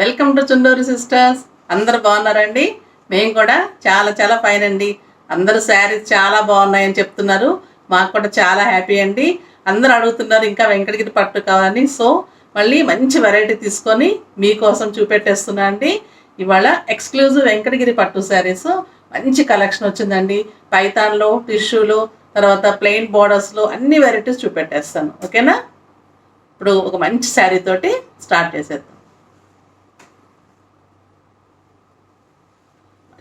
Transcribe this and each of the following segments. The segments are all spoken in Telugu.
Welcome to Chunduru sisters. అందరు బాగున్నారండి? మేము కూడా చాలా చాలా ఫైన్ అండి. అందరూ శారీస్ చాలా బాగున్నాయని చెప్తున్నారు. మాకు కూడా చాలా హ్యాపీ అండి. అందరూ అడుగుతున్నారు ఇంకా వెంకటగిరి పట్టు కావాలని. సో మళ్ళీ మంచి వెరైటీ తీసుకొని మీకోసం చూపెట్టేస్తున్నా అండి. ఇవాళ ఎక్స్క్లూజివ్ వెంకటగిరి పట్టు శారీస్ మంచి కలెక్షన్ వచ్చిందండి. పైతాన్లో, టిష్యూలో, తర్వాత ప్లెయిన్ బోర్డర్స్లో అన్ని వెరైటీస్ చూపెట్టేస్తాను. ఓకేనా? ఇప్పుడు ఒక మంచి శారీ తోటి స్టార్ట్ చేసేద్దాం.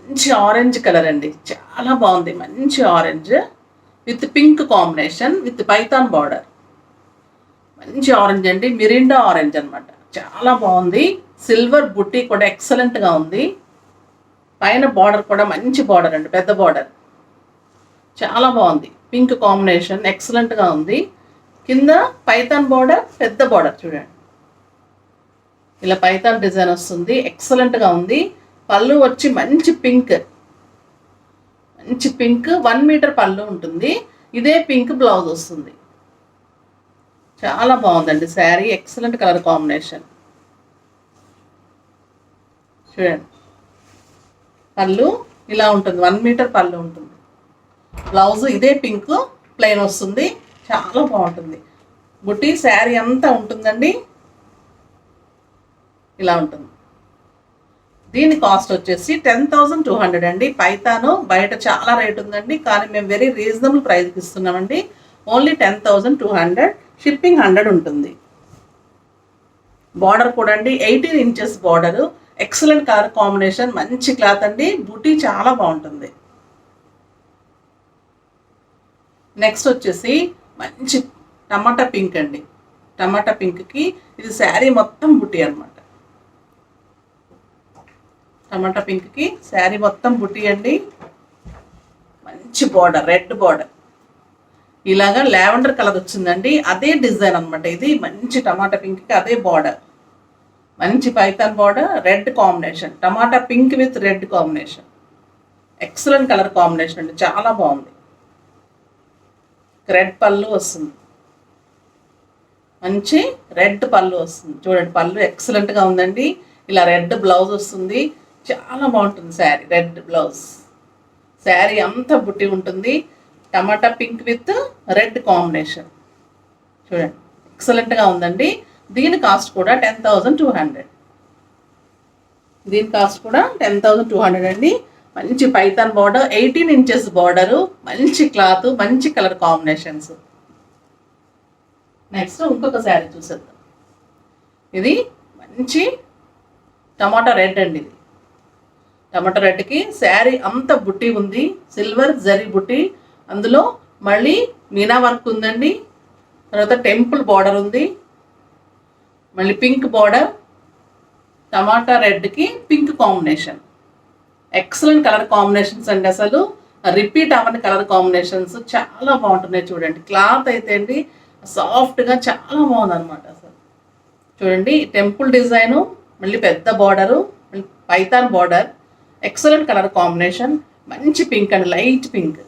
మంచి ఆరెంజ్ కలర్ అండి, చాలా బాగుంది. మంచి orange with pink combination with Python border. మంచి ఆరెంజ్ అండి, మిరిండా ఆరెంజ్ అనమాట. చాలా బాగుంది. సిల్వర్ బుట్టి కూడా ఎక్సలెంట్గా ఉంది. పైన బార్డర్ కూడా మంచి బార్డర్ అండి, పెద్ద బార్డర్. చాలా బాగుంది. పింక్ కాంబినేషన్ ఎక్సలెంట్గా ఉంది. కింద పైతాన్ బార్డర్, పెద్ద బార్డర్ చూడండి. ఇలా పైతాన్ డిజైన్ వస్తుంది, ఎక్సలెంట్గా ఉంది. పళ్ళు వచ్చి మంచి పింక్, మంచి పింక్ 1 మీటర్ పళ్ళు ఉంటుంది. ఇదే పింక్ బ్లౌజ్ వస్తుంది. చాలా బాగుందండి శారీ, ఎక్సలెంట్ కలర్ కాంబినేషన్. చూడండి, పళ్ళు ఇలా ఉంటుంది, 1 మీటర్ పళ్ళు ఉంటుంది. బ్లౌజ్ ఇదే పింక్ ప్లెయిన్ వస్తుంది. చాలా బాగుంటుంది. బుట్టి శారీ అంతా ఉంటుందండి, ఇలా ఉంటుంది. దీని కాస్ట్ వచ్చేసి 10,200 అండి. పైతాను బయట చాలా రేట్ ఉందండి, కానీ మేము వెరీ రీజనబుల్ ప్రైస్కి ఇస్తున్నామండి. ఓన్లీ 10,200. షిప్పింగ్ 100 ఉంటుంది. బార్డర్ కూడా అండి 18 inches border. Excellent colour combination, మంచి క్లాత్ అండి. బూటీ చాలా బాగుంటుంది. నెక్స్ట్ వచ్చేసి మంచి టమాటా పింక్ అండి. టమాటా పింక్కి ఇది శారీ మొత్తం బుటీ అనమాట. టమాటా పింక్కి శారీ మొత్తం బుటీ అండి. మంచి బార్డర్, రెడ్ బార్డర్. ఇలాగా లావెండర్ కలర్ వచ్చిందండి, అదే డిజైన్ అనమాట. ఇది మంచి టమాటా పింక్కి అదే బార్డర్. మంచి Python border, red combination. Tomato pink with red combination. Excellent colour combination అండి, చాలా బాగుంది. రెడ్ పళ్ళు వస్తుంది, మంచి రెడ్ పళ్ళు వస్తుంది. చూడండి, పళ్ళు ఎక్సలెంట్గా ఉందండి. ఇలా రెడ్ బ్లౌజ్ వస్తుంది, చాలా బాగుంటుంది శారీ. రెడ్ బ్లౌజ్, శారీ అంతా బుట్టి ఉంటుంది. టమాటా పింక్ విత్ రెడ్ కాంబినేషన్. చూడండి, ఎక్సలెంట్గా ఉందండి. దీని కాస్ట్ కూడా 10,200. దీని కాస్ట్ కూడా 10,200 అండి. మంచి పైతాన్ బార్డర్, 18 ఇంచెస్ బార్డరు, మంచి క్లాత్, మంచి కలర్ కాంబినేషన్స్. నెక్స్ట్ ఇంకొక శారీ చూసేద్దాం. ఇది మంచి టమాటా రెడ్ అండి. ఇది టమాటా రెడ్కి శారీ అంత బుట్టి ఉంది, సిల్వర్ జరీ బుట్టి. అందులో మళ్ళీ మీనా వర్క్ ఉందండి. తర్వాత టెంపుల్ బార్డర్ ఉంది, మళ్ళీ పింక్ బార్డర్. టమాటా రెడ్కి pink combination. Excellent colour combinations అండి. అసలు రిపీట్ అవ్వని కలర్ కాంబినేషన్స్, చాలా బాగుంటున్నాయి. చూడండి, క్లాత్ అయితే అండి సాఫ్ట్గా చాలా బాగుంది అనమాట. అసలు చూడండి, టెంపుల్ డిజైను, మళ్ళీ పెద్ద బార్డరు, మళ్ళీ Python border. Excellent colour combination, మంచి పింక్ అండి, లైట్ పింక్.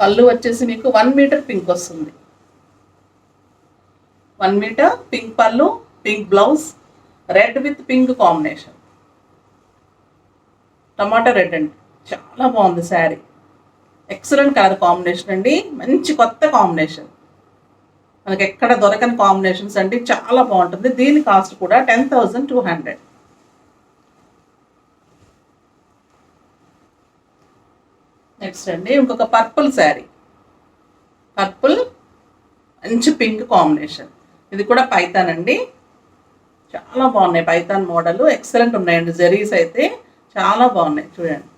పళ్ళు వచ్చేసి మీకు 1 మీటర్ పింక్ వస్తుంది. 1 మీటర్ పింక్ పళ్ళు, pink blouse, red with pink combination. Tomato red అండి, చాలా బాగుంది శారీ. ఎక్సలెంట్ కలర్ కాంబినేషన్ అండి, మంచి కొత్త కాంబినేషన్. మనకి ఎక్కడ దొరకని కాంబినేషన్స్ అండి, చాలా బాగుంటుంది. దీని కాస్ట్ కూడా 10,200. నెక్స్ట్ అండి ఇంకొక పర్పుల్ శారీ. పర్పుల్ మంచి పింక్ కాంబినేషన్. ఇది కూడా పైతాన్ అండి, చాలా బాగున్నాయి. పైతాన్ మోడల్ ఎక్సలెంట్ ఉన్నాయండి. జరీస్ అయితే చాలా బాగున్నాయి. చూడండి,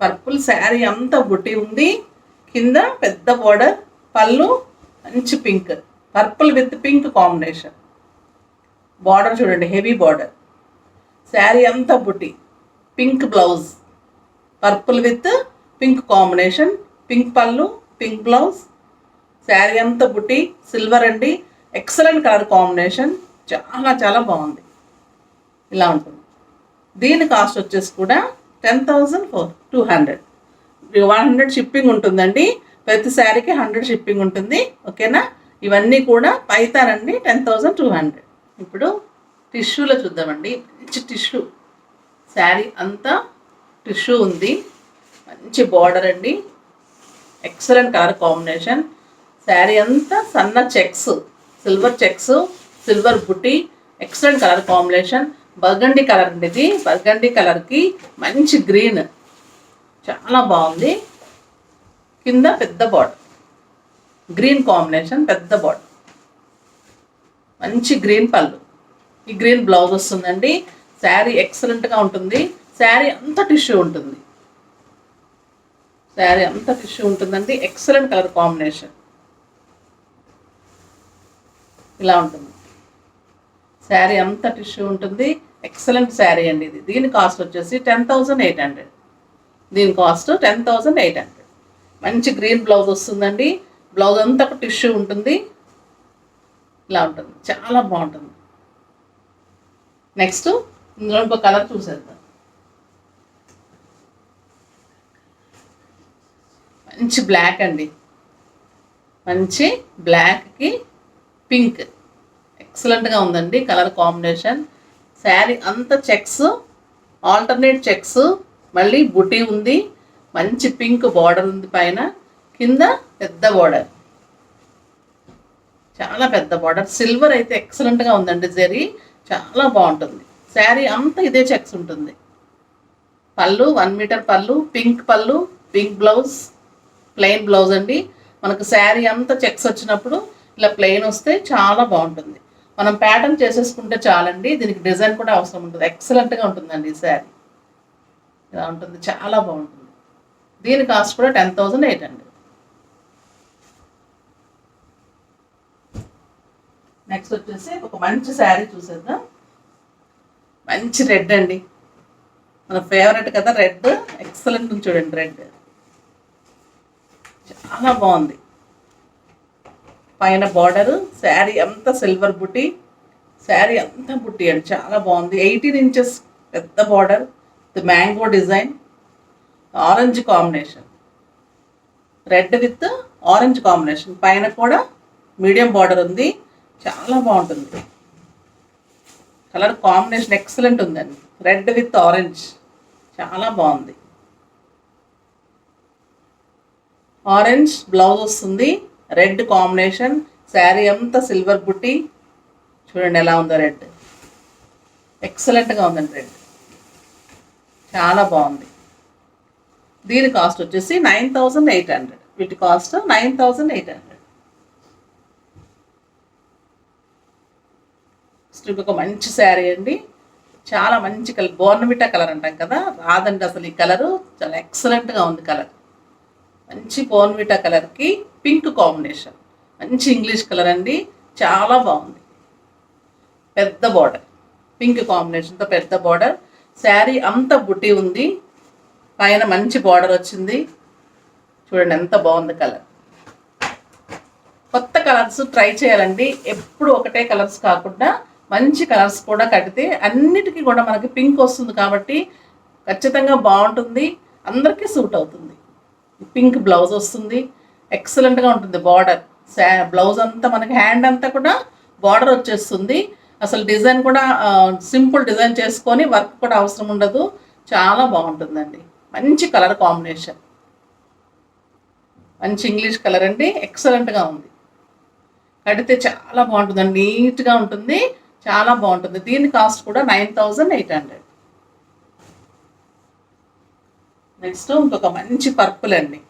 పర్పుల్ శారీ అంతా బుట్టి ఉంది. కింద పెద్ద బార్డర్, పళ్ళు మంచి pink, purple with pink combination. Border చూడండి, హెవీ బార్డర్. శారీ అంతా బుట్టి, pink blouse, purple with pink combination. Pink పళ్ళు, పింక్ బ్లౌజ్. శారీ అంతా బుట్టి, సిల్వర్ అండి. ఎక్సలెంట్ కలర్ కాంబినేషన్, చాలా చాలా బాగుంది. ఇలా ఉంటుంది. దీని కాస్ట్ వచ్చేసి కూడా 10,200. 100 షిప్పింగ్ ఉంటుందండి. ప్రతి శారీకి 100 షిప్పింగ్ ఉంటుంది. ఓకేనా? ఇవన్నీ కూడా పైతాన్ అండి, 10,200. ఇప్పుడు టిష్యూలో చూద్దామండి. మంచి టిష్యూ శారీ అంతా టిష్యూ ఉంది. మంచి బార్డర్ అండి, ఎక్సలెంట్ కలర్ కాంబినేషన్. శారీ అంతా సన్న చెక్స్, సిల్వర్ చెక్స్, సిల్వర్ బుట్టి, excellent colour combination. Burgundy colour అండి ఇది. బర్గండీ కలర్కి మంచి గ్రీన్, చాలా బాగుంది. కింద పెద్ద బార్డర్, గ్రీన్ కాంబినేషన్, పెద్ద బార్డర్, మంచి గ్రీన్ పళ్ళు. ఈ గ్రీన్ బ్లౌజ్ వస్తుందండి. శారీ ఎక్సలెంట్గా ఉంటుంది. శారీ అంతా టిష్యూ ఉంటుంది. శారీ అంతా టిష్యూ ఉంటుందండి. ఎక్సలెంట్ కలర్ కాంబినేషన్ ఇలా ఉంటుంది. శారీ అంతా టిష్యూ ఉంటుంది. ఎక్సలెంట్ శారీ అండి ఇది. దీని కాస్ట్ వచ్చేసి 10,800. దీని కాస్ట్ 10,800. మంచి గ్రీన్ బ్లౌజ్ వస్తుందండి. బ్లౌజ్ అంతా ఒక టిష్యూ ఉంటుంది. ఇలా ఉంటుంది, చాలా బాగుంటుంది. నెక్స్ట్ ఇందులో ఇంకో కలర్ చూసేద్దాం. మంచి బ్లాక్ అండి, మంచి బ్లాక్కి పింక్, ఎక్సలెంట్గా ఉందండి కలర్ కాంబినేషన్. శారీ అంతా చెక్స్, ఆల్టర్నేట్ చెక్స్, మళ్ళీ బుటీ ఉంది. మంచి పింక్ బార్డర్ ఉంది పైన, కింద పెద్ద బార్డర్, చాలా పెద్ద బార్డర్. సిల్వర్ అయితే ఎక్సలెంట్గా ఉందండి జరీ, చాలా బాగుంటుంది. శారీ అంతా ఇదే చెక్స్ ఉంటుంది. పళ్ళు 1 మీటర్ పళ్ళు, పింక్ పళ్ళు, పింక్ బ్లౌజ్, ప్లెయిన్ బ్లౌజ్ అండి. మనకు శారీ అంతా చెక్స్ వచ్చినప్పుడు ఇలా ప్లెయిన్ వస్తే చాలా బాగుంటుంది. మనం ప్యాటర్న్ చేసేసుకుంటే చాలండి. దీనికి డిజైన్ కూడా అవసరం ఉంటుంది. ఎక్సలెంట్గా ఉంటుందండి ఈ శారీ, ఇలా ఉంటుంది, చాలా బాగుంటుంది. దీని కాస్ట్ కూడా 10,800. నెక్స్ట్ వచ్చేసి ఒక మంచి శారీ చూసేద్దాం. మంచి రెడ్ అండి, మన ఫేవరెట్ కదా రెడ్. ఎక్సలెంట్ ఉంది చూడండి, రెడ్ చాలా బాగుంది. పైన బార్డరు, శారీ అంతా సిల్వర్ బుట్టి, శారీ అంతా బుట్టి అండి, చాలా బాగుంది. 18 ఇంచెస్ పెద్ద border, mango design, orange combination, red with orange combination. పైన కూడా మీడియం బార్డర్ ఉంది, చాలా బాగుంటుంది. కలర్ కాంబినేషన్ ఎక్సలెంట్ ఉందండి. రెడ్ విత్ ఆరెంజ్ చాలా బాగుంది. ఆరెంజ్ బ్లౌజ్ వస్తుంది, రెడ్ కాంబినేషన్. శారీ అంతా సిల్వర్ బుట్టి, చూడండి ఎలా ఉందో రెడ్, ఎక్సలెంట్గా ఉందండి రెడ్, చాలా బాగుంది. దీని కాస్ట్ వచ్చేసి 9,800. వీటి కాస్ట్ 9,800. ఒక మంచి శారీ అండి, చాలా మంచి కలర్, బోర్నవిటా కలర్ అంటాం కదా, రాదండి అసలు ఈ కలరు, చాలా ఎక్సలెంట్గా ఉంది కలర్. మంచి బోర్నవిటా కలర్కి పింక్ కాంబినేషన్, మంచి ఇంగ్లీష్ కలర్ అండి, చాలా బాగుంది. పెద్ద బార్డర్, పింక్ కాంబినేషన్తో పెద్ద బార్డర్. శారీ అంతా బుట్టి ఉంది, పైన మంచి బార్డర్ వచ్చింది. చూడండి ఎంత బాగుంది కలర్. కొత్త కలర్స్ ట్రై చేయాలండి, ఎప్పుడు ఒకటే కలర్స్ కాకుండా మంచి కలర్స్ కూడా కడితే అన్నిటికీ కూడా మనకి పింక్ వస్తుంది కాబట్టి ఖచ్చితంగా బాగుంటుంది, అందరికీ సూట్ అవుతుంది. పింక్ బ్లౌజ్ వస్తుంది, ఎక్సలెంట్గా ఉంటుంది. బార్డర్, బ్లౌజ్ అంతా మనకి హ్యాండ్ అంతా కూడా బార్డర్ వచ్చేస్తుంది. అసలు డిజైన్ కూడా సింపుల్ డిజైన్ చేసుకొని వర్క్ కూడా అవసరం ఉండదు, చాలా బాగుంటుందండి. మంచి కలర్ కాంబినేషన్, మంచి ఇంగ్లీష్ కలర్ అండి, ఎక్సలెంట్గా ఉంది. కడితే చాలా బాగుంటుందండి, నీట్గా ఉంటుంది, చాలా బాగుంటుంది. దీని కాస్ట్ కూడా 9,800. నెక్స్ట్ ఇంకొక మంచి పర్పుల్ అండి,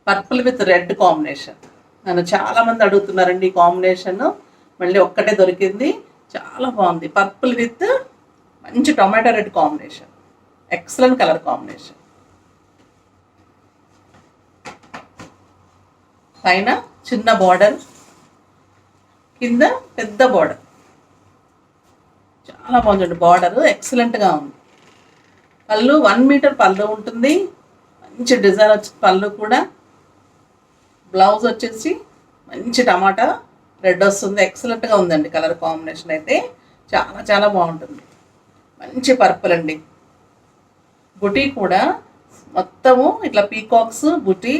పర్పుల్ విత్ రెడ్ కాంబినేషన్. నన్ను చాలామంది అడుగుతున్నారండి ఈ కాంబినేషన్, మళ్ళీ ఒక్కటే దొరికింది, చాలా బాగుంది. పర్పుల్ విత్ మంచి tomato red combination, excellent colour combination. పైన చిన్న బార్డర్, కింద పెద్ద బార్డర్, చాలా బాగుంది బార్డర్, ఎక్సలెంట్గా ఉంది. పళ్ళు 1 మీటర్ పళ్ళు ఉంటుంది, మంచి డిజైన్ వచ్చి పళ్ళు కూడా. బ్లౌజ్ వచ్చేసి మంచి టమాటా రెడ్ వస్తుంది, ఎక్సలెంట్గా ఉందండి కలర్ కాంబినేషన్ అయితే, చాలా చాలా బాగుంటుంది. మంచి పర్పుల్ అండి. బుటీ కూడా మొత్తము ఇట్లా పీకాక్స్ బుటీ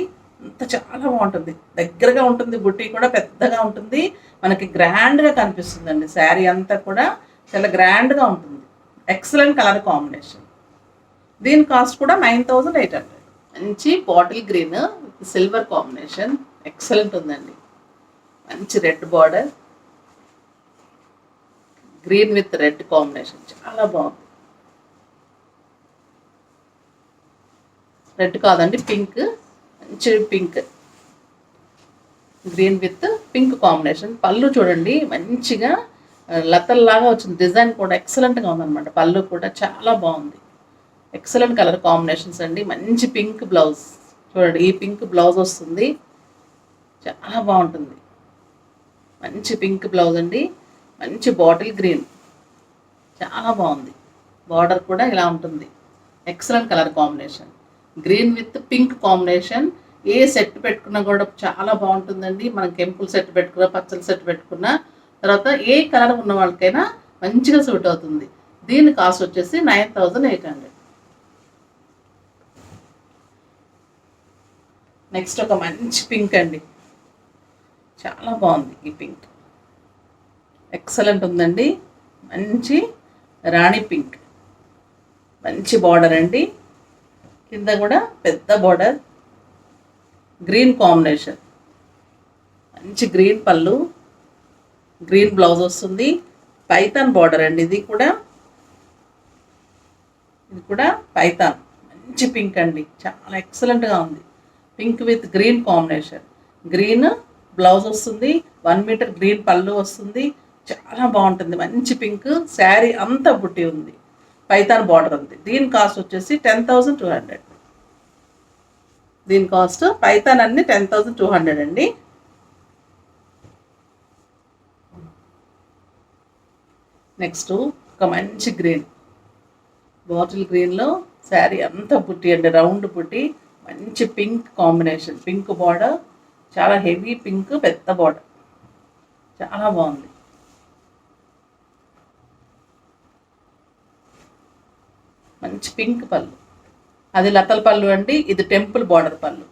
అంత చాలా బాగుంటుంది, దగ్గరగా ఉంటుంది, బుట్టి కూడా పెద్దగా ఉంటుంది, మనకి గ్రాండ్గా కనిపిస్తుందండి. శారీ అంతా కూడా చాలా గ్రాండ్గా ఉంటుంది. Excellent colour combination. దీని కాస్ట్ కూడా 9800. మంచి bottle green silver combination, excellent ఉందండి. మంచి red border, green with red combination చాలా బాగుంది. రెడ్ కాదండి, పింక్, మంచి pink, green with pink combination. పళ్ళు చూడండి మంచిగా లతల్లాగా వచ్చింది, డిజైన్ కూడా ఎక్సలెంట్గా ఉందన్నమాట. పళ్ళు కూడా చాలా బాగుంది, ఎక్సలెంట్ కలర్ కాంబినేషన్స్ అండి. మంచి పింక్ బ్లౌజ్ చూడండి, ఈ పింక్ బ్లౌజ్ వస్తుంది, చాలా బాగుంటుంది. మంచి పింక్ బ్లౌజ్ అండి, మంచి బాటిల్ గ్రీన్, చాలా బాగుంది. బార్డర్ కూడా ఇలా ఉంటుంది, excellent colour combination. Green with pink combination. A set పెట్టుకున్నా కూడా చాలా బాగుంటుందండి. మనం కెంపుల్ సెట్ పెట్టుకున్నా, పచ్చల సెట్ పెట్టుకున్నా, తర్వాత ఏ కలర్ ఉన్న వాళ్ళకైనా మంచిగా సూట్ అవుతుంది. దీని కాస్ట్ వచ్చేసి 9800. నెక్స్ట్ ఒక మంచి పింక్ అండి, చాలా బాగుంది. ఈ పింక్ ఎక్సలెంట్ ఉందండి. మంచి రాణి పింక్, మంచి బార్డర్ అండి, కింద కూడా పెద్ద బార్డర్, గ్రీన్ కాంబినేషన్, మంచి గ్రీన్ పళ్ళు, గ్రీన్ బ్లౌజ్ వస్తుంది, పైతాన్ బార్డర్ అండి. ఇది కూడా పైతాన్. మంచి పింక్ అండి, చాలా ఎక్సలెంట్గా ఉంది. Pink with green combination, green blouse వస్తుంది, 1 మీటర్ గ్రీన్ పళ్ళు వస్తుంది, చాలా బాగుంటుంది. మంచి పింక్, శారీ అంతా బుట్టి ఉంది, పైతాన్ బార్డర్ ఉంది. దీని కాస్ట్ వచ్చేసి 10200. దీని కాస్ట్ పైతాన్ అన్ని 10200 అండి. నెక్స్ట్ ఒక మంచి గ్రీన్, బాటిల్ గ్రీన్లో శారీ అంతా బుట్టి అండి, రౌండ్ బుట్టి, మంచి పింక్ కాంబినేషన్, పింక్ బార్డర్, చాలా హెవీ పింక్, పెద్ద బార్డర్, చాలా బాగుంది. మంచి పింక్ పళ్ళు, అది లతల పళ్ళు అండి, ఇది టెంపుల్ బార్డర్ పళ్ళు.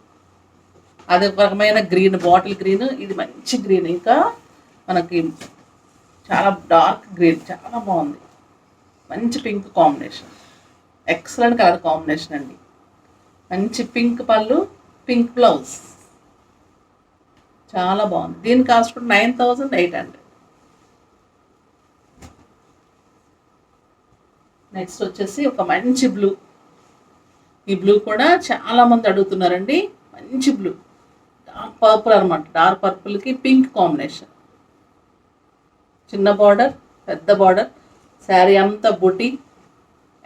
అది ఒక రకమైన గ్రీన్, బాటిల్ గ్రీన్, ఇది మంచి గ్రీన్, ఇంకా మనకి చాలా డార్క్ గ్రీన్, చాలా బాగుంది. మంచి pink combination, excellent colour combination అండి. మంచి పింక్ పళ్ళు, పింక్ బ్లౌజ్, చాలా బాగుంది. దీని కాస్ట్ కూడా 9800. నెక్స్ట్ వచ్చేసి ఒక మంచి బ్లూ. ఈ బ్లూ కూడా చాలామంది అడుగుతున్నారండి. మంచి బ్లూ, డార్క్ పర్పుల్ అనమాట, డార్క్ పర్పుల్కి పింక్ కాంబినేషన్, చిన్న బార్డర్, పెద్ద బార్డర్, శారీ అంతా బుట్టి,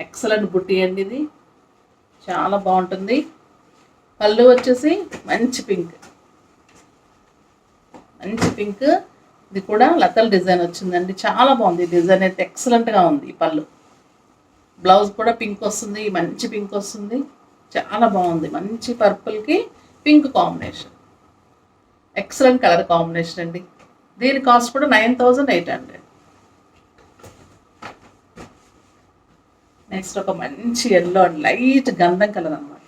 ఎక్సలెంట్ బుట్టి అండి. ఇది చాలా బాగుంటుంది. పళ్ళు వచ్చేసి మంచి పింక్, మంచి పింక్, ఇది కూడా లతల డిజైన్ వచ్చిందండి, చాలా బాగుంది. డిజైన్ అయితే ఎక్సలెంట్గా ఉంది. ఈ పళ్ళు, బ్లౌజ్ కూడా పింక్ వస్తుంది, మంచి పింక్ వస్తుంది, చాలా బాగుంది. మంచి పర్పుల్కి pink combination, excellent colour combination అండి. దీని కాస్ట్ కూడా 9800. నెక్స్ట్ ఒక మంచి ఎల్లో అండి, లైట్ గంధం కలర్ అన్నమాట,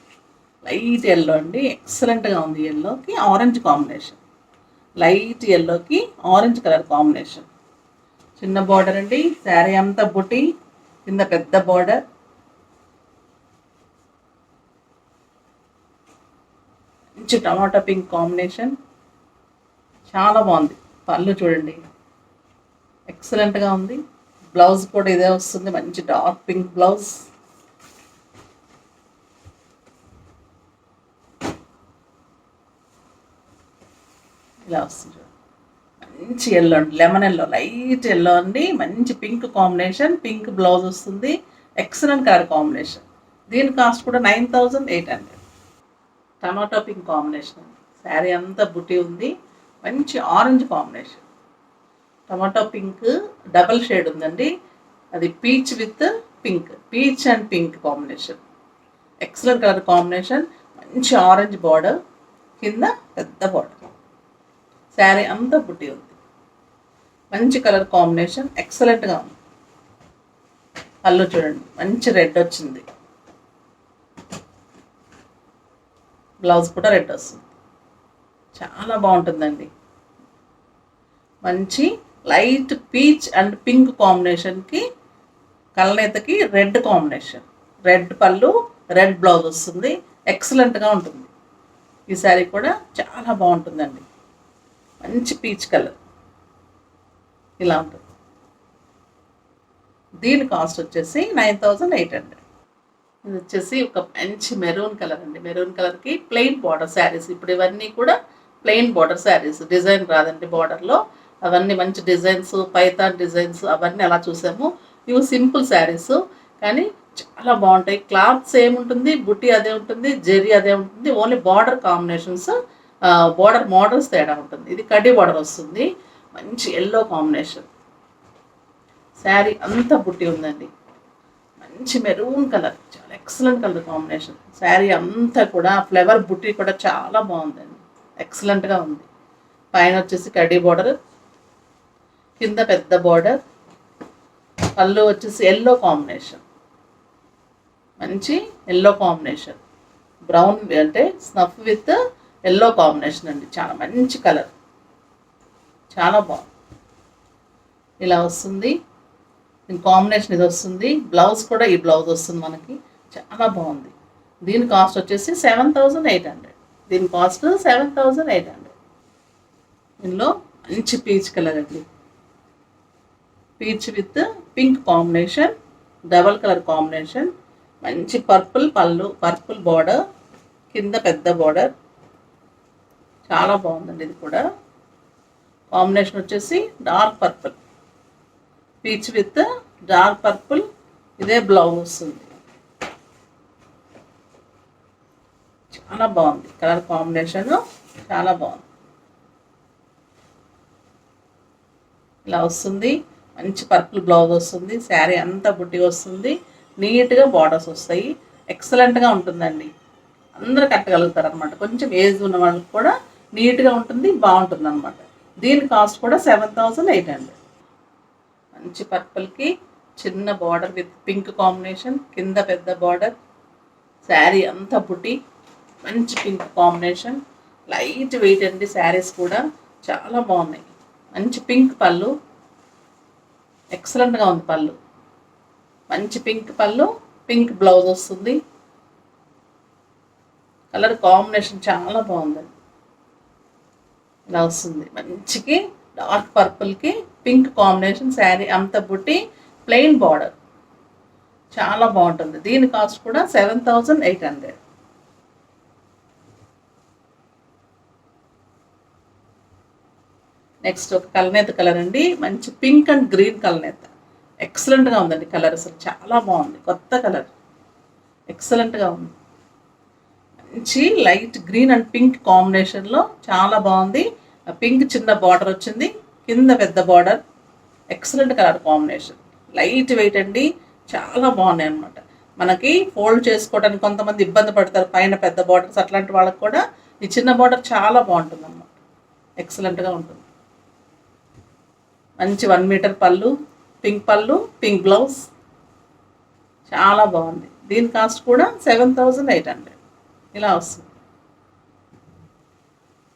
లైట్ ఎల్లో అండి, ఎక్సలెంట్గా ఉంది. ఎల్లోకి ఆరెంజ్ కాంబినేషన్, లైట్ ఎల్లోకి ఆరెంజ్ కలర్ కాంబినేషన్, చిన్న బార్డర్ అండి, శారీ అంతా బుట్టి, కింద పెద్ద బార్డర్, మంచి టమాటా పింక్ కాంబినేషన్, చాలా బాగుంది. పళ్ళు చూడండి, ఎక్సలెంట్గా ఉంది. బ్లౌజ్ కూడా ఇదే వస్తుంది, మంచి డార్క్ పింక్ బ్లౌజ్, ఇలా వస్తుంది. మంచి ఎల్లో అండి, లెమన్ ఎల్లో, లైట్ ఎల్లో అండి, మంచి పింక్ కాంబినేషన్, పింక్ బ్లౌజ్ వస్తుంది, ఎక్సలెంట్ కలర్ కాంబినేషన్. దీని కాస్ట్ కూడా 9800. టమాటో పింక్ కాంబినేషన్, శారీ అంతా బుట్టి ఉంది, మంచి orange combination, tomato pink double shade ఉందండి, అది peach with pink, peach and pink combination, excellent colour combination. మంచి ఆరెంజ్ బార్డర్, కింద పెద్ద బార్డర్, శారీ అంతా బుట్టి ఉంది, మంచి కలర్ కాంబినేషన్, ఎక్సలెంట్గా ఉంది. పళ్ళు చూడండి, మంచి రెడ్ వచ్చింది, బ్లౌజ్ కూడా రెడ్ వస్తుంది, చాలా బాగుంటుందండి. మంచి లైట్ పీచ్ అండ్ పింక్ కాంబినేషన్కి కలనేతకి రెడ్ కాంబినేషన్, రెడ్ పళ్ళు, రెడ్ బ్లౌజ్ వస్తుంది. ఎక్సలెంట్గా ఉంటుంది. ఈ శారీ కూడా చాలా బాగుంటుందండి. మంచి పీచ్ కలర్ ఇలా ఉంటుంది. దీని కాస్ట్ వచ్చేసి 9800. ఇది వచ్చేసి ఒక మంచి మెరూన్ కలర్ అండి. మెరూన్ కలర్కి ప్లెయిన్ బార్డర్ శారీస్. ఇప్పుడు ఇవన్నీ కూడా ప్లెయిన్ బార్డర్ శారీస్, డిజైన్ రాదండి బార్డర్లో. అవన్నీ మంచి డిజైన్స్, పైతాన్ డిజైన్స్ అవన్నీ అలా చూసాము. ఇవి సింపుల్ శారీస్ కానీ చాలా బాగుంటాయి. క్లాత్ సేమ్ ఉంటుంది, బుట్టి అదే ఉంటుంది, జెరీ అదే ఉంటుంది. Only border combinations, border models తేడా ఉంటుంది. ఇది కడ్డీ బార్డర్ వస్తుంది. మంచి ఎల్లో కాంబినేషన్. శారీ అంతా బుట్టి ఉందండి. మంచి మెరూన్ కలర్, చాలా ఎక్సలెంట్ కలర్ కాంబినేషన్. శారీ అంతా కూడా ఫ్లవర్ బుట్టి కూడా చాలా బాగుందండి. ఎక్సలెంట్గా ఉంది. పైన వచ్చేసి కడ్డీ బార్డర్, కింద పెద్ద బార్డర్, పళ్ళు వచ్చేసి ఎల్లో కాంబినేషన్. మంచి ఎల్లో కాంబినేషన్, బ్రౌన్ అంటే స్నఫ్ విత్ ఎల్లో కాంబినేషన్ అండి. చాలా మంచి కలర్, చాలా బాగుంది. ఇలా వస్తుంది. దీని కాంబినేషన్ ఇది వస్తుంది. బ్లౌజ్ కూడా ఈ బ్లౌజ్ వస్తుంది మనకి. చాలా బాగుంది. దీని కాస్ట్ వచ్చేసి 7800. దీని కాస్ట్ 7800. దీనిలో మంచి పీచ్ కలర్ అండి. Peach with pink combination, double colour combination. మంచి పర్పుల్ పళ్ళు, పర్పుల్ బార్డర్, కింద పెద్ద బార్డర్. చాలా బాగుందండి. ఇది కూడా కాంబినేషన్ వచ్చేసి dark purple, peach with dark purple. ఇదే బ్లౌజ్ వస్తుంది. చాలా బాగుంది కలర్ కాంబినేషన్, చాలా బాగుంది. ఇలా వస్తుంది. మంచి పర్పుల్ బ్లౌజ్ వస్తుంది. శారీ అంతా బుట్టి వస్తుంది. నీట్గా బార్డర్స్ వస్తాయి. ఎక్సలెంట్గా ఉంటుందండి. అందరూ కట్టగలుగుతారు అనమాట. కొంచెం ఏజ్ ఉన్న వాళ్ళకి కూడా నీట్గా ఉంటుంది, బాగుంటుంది అనమాట. దీని కాస్ట్ కూడా 7800. మంచి పర్పుల్కి చిన్న బార్డర్ విత్ పింక్ కాంబినేషన్, కింద పెద్ద బార్డర్. శారీ అంతా బుట్టి, మంచి పింక్ కాంబినేషన్. లైట్ వెయిట్ అండి. శారీస్ కూడా చాలా బాగున్నాయి. మంచి పింక్ పళ్ళు, ఎక్సలెంట్గా ఉంది పళ్ళు. మంచి పింక్ పళ్ళు, పింక్ బ్లౌజ్ వస్తుంది. కలర్ కాంబినేషన్ చాలా బాగుందండి. ఇలా వస్తుంది. మంచికి డార్క్ పర్పుల్కి పింక్ కాంబినేషన్. శారీ అంత బుట్టి, ప్లెయిన్ బార్డర్. చాలా బాగుంటుంది. దీని కాస్ట్ కూడా 7800. నెక్స్ట్ ఒక కలనేత కలర్ అండి. మంచి పింక్ అండ్ గ్రీన్ కలనేత. ఎక్సలెంట్గా ఉందండి కలర్. అసలు చాలా బాగుంది. కొత్త కలర్, ఎక్సలెంట్గా ఉంది. మంచి లైట్ గ్రీన్ అండ్ పింక్ కాంబినేషన్లో చాలా బాగుంది. పింక్ చిన్న బార్డర్ వచ్చింది, కింద పెద్ద border. Excellent colour combination. Light weight అండి. చాలా బాగున్నాయి అన్నమాట. మనకి ఫోల్డ్ చేసుకోవడానికి కొంతమంది ఇబ్బంది పడతారు, పైన పెద్ద బార్డర్స్. అట్లాంటి వాళ్ళకి కూడా ఈ చిన్న బార్డర్ చాలా బాగుంటుంది అన్నమాట. ఎక్సలెంట్గా ఉంటుంది. మంచి 1 మీటర్ పళ్ళు, పింక్ పళ్ళు, పింక్ బ్లౌజ్. చాలా బాగుంది. దీని కాస్ట్ కూడా 7800. ఇలా వస్తుంది.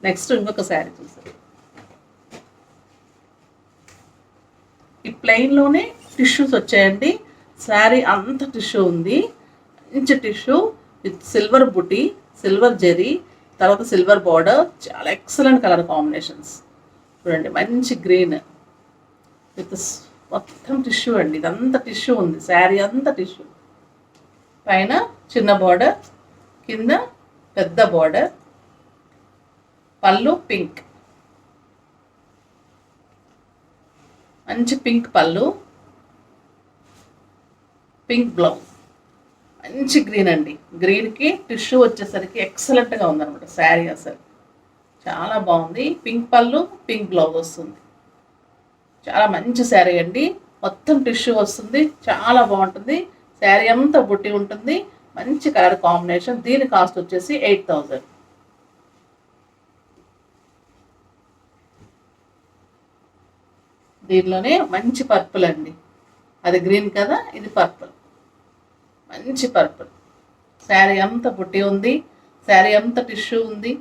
నెక్స్ట్ ఇంకొక శారీ చూసారు. ఈ ప్లెయిన్లోనే టిష్యూస్ వచ్చాయండి. శారీ అంత టిష్యూ ఉంది. మంచి tissue with silver buti, silver zari, తర్వాత సిల్వర్ బార్డర్. చాలా ఎక్సలెంట్ కలర్ కాంబినేషన్స్. చూడండి, మంచి గ్రీన్ విత్ మొత్తం టిష్యూ అండి. ఇదంతా టిష్యూ ఉంది. శారీ అంతా టిష్యూ. పైన చిన్న బార్డర్, కింద పెద్ద బార్డర్. పళ్ళు పింక్, మంచి పింక్ పళ్ళు, పింక్ బ్లౌజ్. మంచి గ్రీన్ అండి. గ్రీన్కి టిష్యూ వచ్చేసరికి ఎక్సలెంట్గా ఉందన్నమాట శారీ. అసలు చాలా బాగుంది. పింక్ పళ్ళు, పింక్ బ్లౌజ్ వస్తుంది. చాలా మంచి శారీ అండి. మొత్తం టిష్యూ వస్తుంది. చాలా బాగుంటుంది. శారీ అంతా బుట్టి ఉంటుంది. మంచి కలర్ కాంబినేషన్. దీని కాస్ట్ వచ్చేసి 8000. దీనిలోనే మంచి పర్పుల్ అండి. అది గ్రీన్ కదా, ఇది పర్పుల్. మంచి పర్పుల్. శారీ అంతా బుట్టి ఉంది. శారీ అంతా టిష్యూ ఉంది.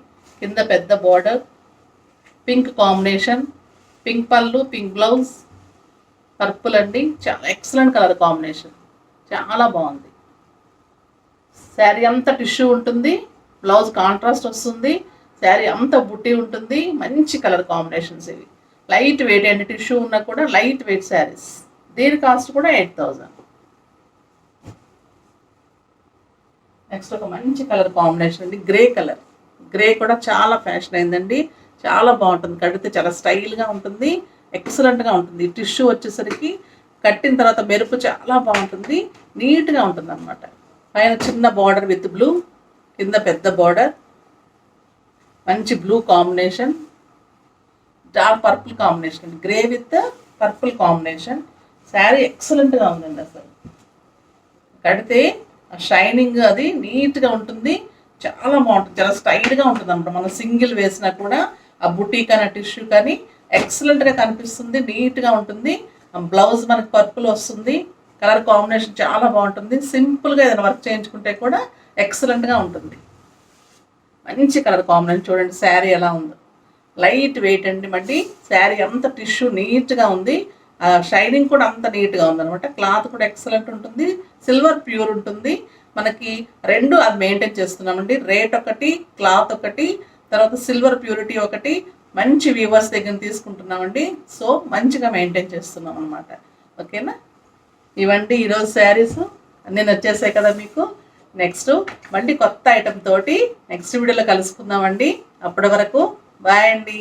కింద పెద్ద బార్డర్, పింక్ కాంబినేషన్, పింక్ పళ్ళు, పింక్ బ్లౌజ్, పర్పుల్ అండి. చాలా ఎక్సలెంట్ కలర్ కాంబినేషన్, చాలా బాగుంది. శారీ అంతా టిష్యూ ఉంటుంది, బ్లౌజ్ కాంట్రాస్ట్ వస్తుంది, శారీ అంతా బుట్టి ఉంటుంది. మంచి కలర్ కాంబినేషన్స్ ఇవి. లైట్ వెయిట్ అండి, టిష్యూ ఉన్నా కూడా లైట్ వెయిట్ శారీస్. దీని కాస్ట్ కూడా 8000. నెక్స్ట్ ఒక మంచి కలర్ కాంబినేషన్ అండి, గ్రే కలర్. గ్రే కూడా చాలా ఫ్యాషన్ అయిందండి, చాలా బాగుంటుంది. కడితే చాలా స్టైల్గా ఉంటుంది, ఎక్సలెంట్గా ఉంటుంది. టిష్యూ వచ్చేసరికి కట్టిన తర్వాత మెరుపు చాలా బాగుంటుంది, నీట్గా ఉంటుంది అనమాట. పైన చిన్న బార్డర్ విత్ బ్లూ, కింద పెద్ద బార్డర్, మంచి blue combination, dark purple combination అండి, grey with purple combination. Sari ఎక్సలెంట్గా ఉందండి. అసలు కడితే షైనింగ్ అది నీట్గా ఉంటుంది, చాలా బాగుంటుంది, చాలా స్టైల్గా ఉంటుంది అనమాట. మనం సింగిల్ వేసినా కూడా ఆ బుటీ కానీ టిష్యూ కానీ ఎక్సలెంట్గా కనిపిస్తుంది, నీట్గా ఉంటుంది. బ్లౌజ్ మనకి పర్పుల్ వస్తుంది, కలర్ కాంబినేషన్ చాలా బాగుంటుంది. సింపుల్గా ఏదైనా వర్క్ చేయించుకుంటే కూడా ఎక్సలెంట్గా ఉంటుంది. మంచి కలర్ కాంబినేషన్. చూడండి శారీ ఎలా ఉందో, లైట్ వెయిట్ అండి. మళ్ళీ శారీ అంత టిష్యూ నీట్గా ఉంది, షైనింగ్ కూడా అంత నీట్గా ఉందన్నమాట. క్లాత్ కూడా ఎక్సలెంట్ ఉంటుంది, సిల్వర్ ప్యూర్ ఉంటుంది. మనకి రెండు అది మెయింటైన్ చేస్తున్నామండి. రేట్ ఒకటి, క్లాత్ ఒకటి, తర్వాత సిల్వర్ ప్యూరిటీ ఒకటి. మంచి వ్యూవర్స్ దగ్గర తీసుకుంటున్నామండి, సో మంచిగా మెయింటైన్ చేస్తున్నాం అనమాట. ఓకేనా? ఇవండి ఈరోజు శారీస్ అన్నీ వచ్చేసాయి కదా మీకు. నెక్స్ట్ మళ్ళీ కొత్త ఐటెం తోటి నెక్స్ట్ వీడియోలో కలుసుకుందామండి. అప్పటి వరకు బాయ్ అండి.